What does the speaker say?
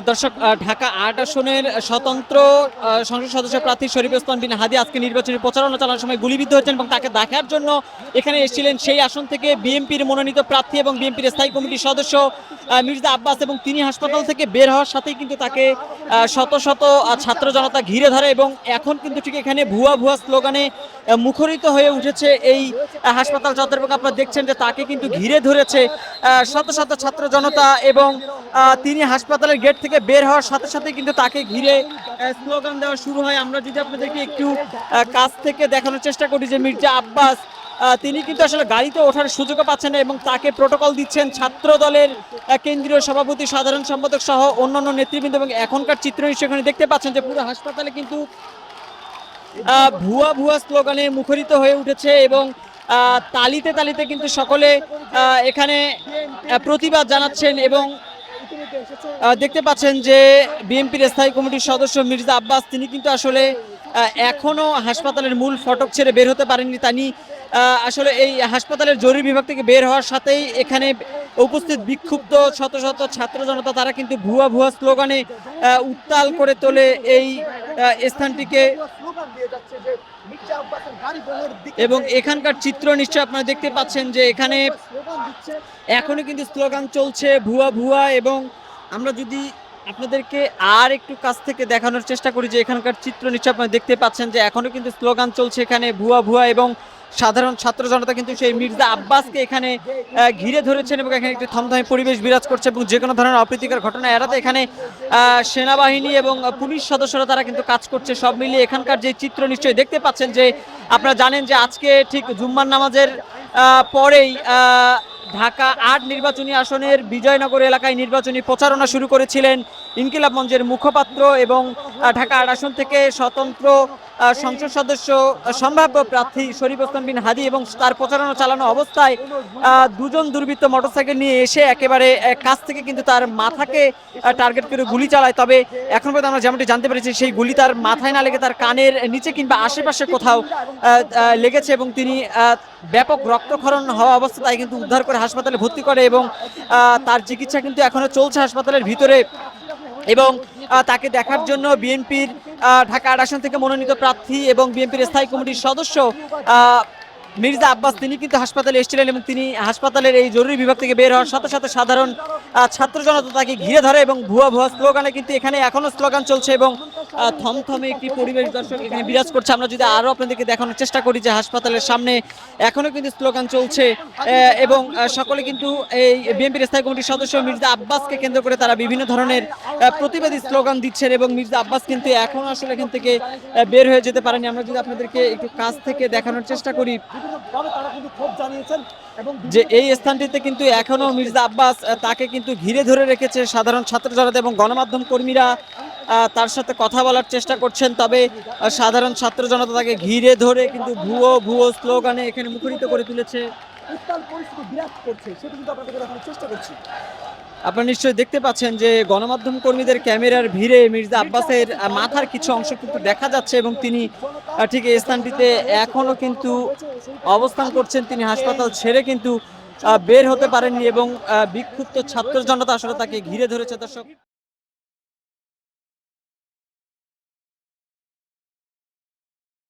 দর্শক, ঢাকা ৮ আসনের স্বতন্ত্র সংসদ সদস্য প্রার্থী শরীফ ওসমান বিন হাদী আজকে নির্বাচনী প্রচারণা চালানোর সময় গুলিবিদ্ধ হয়েছেন এবং তাকে দেখার জন্য এখানে এসেছিলেন সেই আসন থেকে বিএনপির মনোনীত প্রার্থী এবং বিএনপির স্থায়ী কমিটির সদস্য মির্জা আব্বাস। এবং তিনি হাসপাতাল থেকে বের হওয়ার সাথেই কিন্তু তাকে শত শত ছাত্র জনতা ঘিরে ধরে এবং এখন কিন্তু ঠিক এখানে ভুয়া ভুয়া স্লোগানে মুখরিত হয়ে উঠেছে এই হাসপাতাল চত্বর। এবং আপনারা দেখছেন যে তাকে কিন্তু ঘিরে ধরেছে শত শত ছাত্র জনতা এবং তিনি হাসপাতালের গেট থেকে বের হওয়ার সাথে সাথে কিন্তু তাকে ঘিরে স্লোগান দেওয়া শুরু হয়। আমরা যদি আপনাদেরকে একটু কাছ থেকে দেখানোর চেষ্টা করি যে মির্জা আব্বাস তিনি কিন্তু আসলে গাড়িতে ওঠার সুযোগও পাচ্ছেন না এবং তাকে প্রোটোকল দিচ্ছেন ছাত্র দলের কেন্দ্রীয় সভাপতি, সাধারণ সম্পাদক সহ অন্যান্য নেতৃবৃন্দ। এবং এখনকার চিত্র এখানে দেখতে পাচ্ছেন যে পুরো হাসপাতালে কিন্তু ভুয়া ভুয়া স্লোগানে মুখরিত হয়ে উঠেছে এবং তালিতে তালিতে কিন্তু সকলে এখানে প্রতিবাদ জানাচ্ছেন। এবং দেখতে পাচ্ছেন যে বিএনপির স্থায়ী কমিটির সদস্য মির্জা আব্বাস তিনি কিন্তু আসলে এখনো হাসপাতালের মূল ফটক ছেড়ে বের হতে পারেননি। তিনি আসলে এই হাসপাতালের জরুরি বিভাগ থেকে বের হওয়ার সাথেই এখানে উপস্থিত বিক্ষুব্ধ শত শত ছাত্র জনতা তারা কিন্তু ভুয়া ভুয়া স্লোগানে উত্তাল করে তোলে এই স্থানটিকে। এবং এখানকার চিত্র নিশ্চয় আপনারা দেখতে পাচ্ছেন যে এখানে এখনো কিন্তু স্লোগান চলছে ভুয়া ভুয়া। এবং আমরা যদি আপনাদেরকে আর একটু কাছ থেকে দেখানোর চেষ্টা করি যে এখানকার চিত্র নিশ্চয় আপনারা দেখতে পাচ্ছেন যে এখনো কিন্তু স্লোগান চলছে এখানে ভুয়া ভুয়া। এবং সাধারণ ছাত্র জনতা কিন্তু সেই মির্জা আব্বাসকে এখানে ঘিরে ধরেছেন এবং এখানে একটি থমথমে পরিবেশ বিরাজ করছে। এবং যে কোনো ধরনের অপ্রীতিকর ঘটনা এড়াতে এখানে সেনাবাহিনী এবং পুলিশ সদস্যরা তারা কিন্তু কাজ করছে। সব মিলিয়ে এখানকার যে চিত্র নিশ্চয়ই দেখতে পাচ্ছেন যে আপনারা জানেন যে আজকে ঠিক জুম্মার নামাজের পরেই ঢাকা ৮ নির্বাচনী আসনের বিজয়নগর এলাকায় নির্বাচনী প্রচারণা শুরু করেছিলেন ইনকিলাব মঞ্চের মুখপাত্র এবং ঢাকা ৮ আসন থেকে স্বতন্ত্র সংসদ সদস্য সম্ভাব্য প্রার্থী শরীফ ওসমান বিন হাদী। এবং তার প্রচারণা চালানো অবস্থায় দুজন দুর্বৃত্ত মোটরসাইকেল নিয়ে এসে একেবারে কাছ থেকে কিন্তু তার মাথাকে টার্গেট করে গুলি চালায়। তবে এখন পর্যন্ত আমরা যেমনটি জানতে পেরেছি সেই গুলি তার মাথায় না লেগে তার কানের নিচে কিংবা আশেপাশে কোথাও লেগেছে এবং তিনি ব্যাপক রক্তক্ষরণ হওয়া অবস্থা তাই কিন্তু উদ্ধার করে হাসপাতালে ভর্তি করে এবং তার চিকিৎসা কিন্তু এখনো চলছে হাসপাতালের ভিতরে। এবং তাকে দেখার জন্য বিএনপির ঢাকা ৮ আসন থেকে মনোনীত প্রার্থী এবং বিএনপির স্থায়ী কমিটির সদস্য মির্জা আব্বাস তিনি কিন্তু হাসপাতালে এসেছিলেন এবং তিনি হাসপাতালের এই জরুরি বিভাগ থেকে বের হওয়ার সাথে সাথে সাধারণ ছাত্র জনতা তাকে ঘিরে ধরে এবং ভুয়া ভুয়া স্লোগানে কিন্তু এখানে এখনো স্লোগান চলছে এবং থমথমে একটি পরিবেশ দর্শক এখানে বিরাজ করছে। আমরা যদি আরও আপনাদেরকে দেখানোর চেষ্টা করি যে হাসপাতালের সামনে এখনো কিন্তু স্লোগান চলছে এবং সকলে কিন্তু এই বিএনপির স্থায়ী কমিটির সদস্য মির্জা আব্বাসকে কেন্দ্র করে তারা বিভিন্ন ধরনের প্রতিবাদী স্লোগান দিচ্ছেন এবং মির্জা আব্বাস কিন্তু এখনো আসলে এখান থেকে বের হয়ে যেতে পারেনি। আমরা যদি আপনাদেরকে একটু কাছ থেকে দেখানোর চেষ্টা করি যে এই স্থানটিতে কিন্তু এখনো মির্জা আব্বাস তাকে কিন্তু ঘিরে ধরে রেখেছে সাধারণ ছাত্র জনতা এবং গণমাধ্যম কর্মীরা তার সাথে কথা বলার চেষ্টা করছেন। তবে সাধারণ ছাত্র জনতা তাকে ঘিরে ধরে কিন্তু ভুয়ো স্লোগানে এখানে মুখরিত করে তুলেছে। আপনারা নিশ্চয়ই দেখতে পাচ্ছেন যে গণমাধ্যম কর্মীদের ক্যামেরার ভিড়ে মির্জা আব্বাসের মাথার কিছু অংশ কিন্তু দেখা যাচ্ছে এবং তিনি ঠিক এই স্থানটিতে এখনো কিন্তু অবস্থান করছেন। তিনি হাসপাতাল ছেড়ে কিন্তু বের হতে পারেননি এবং বিক্ষুব্ধ ছাত্র জনতা আসলে তাকে ঘিরে ধরেছে। দর্শক।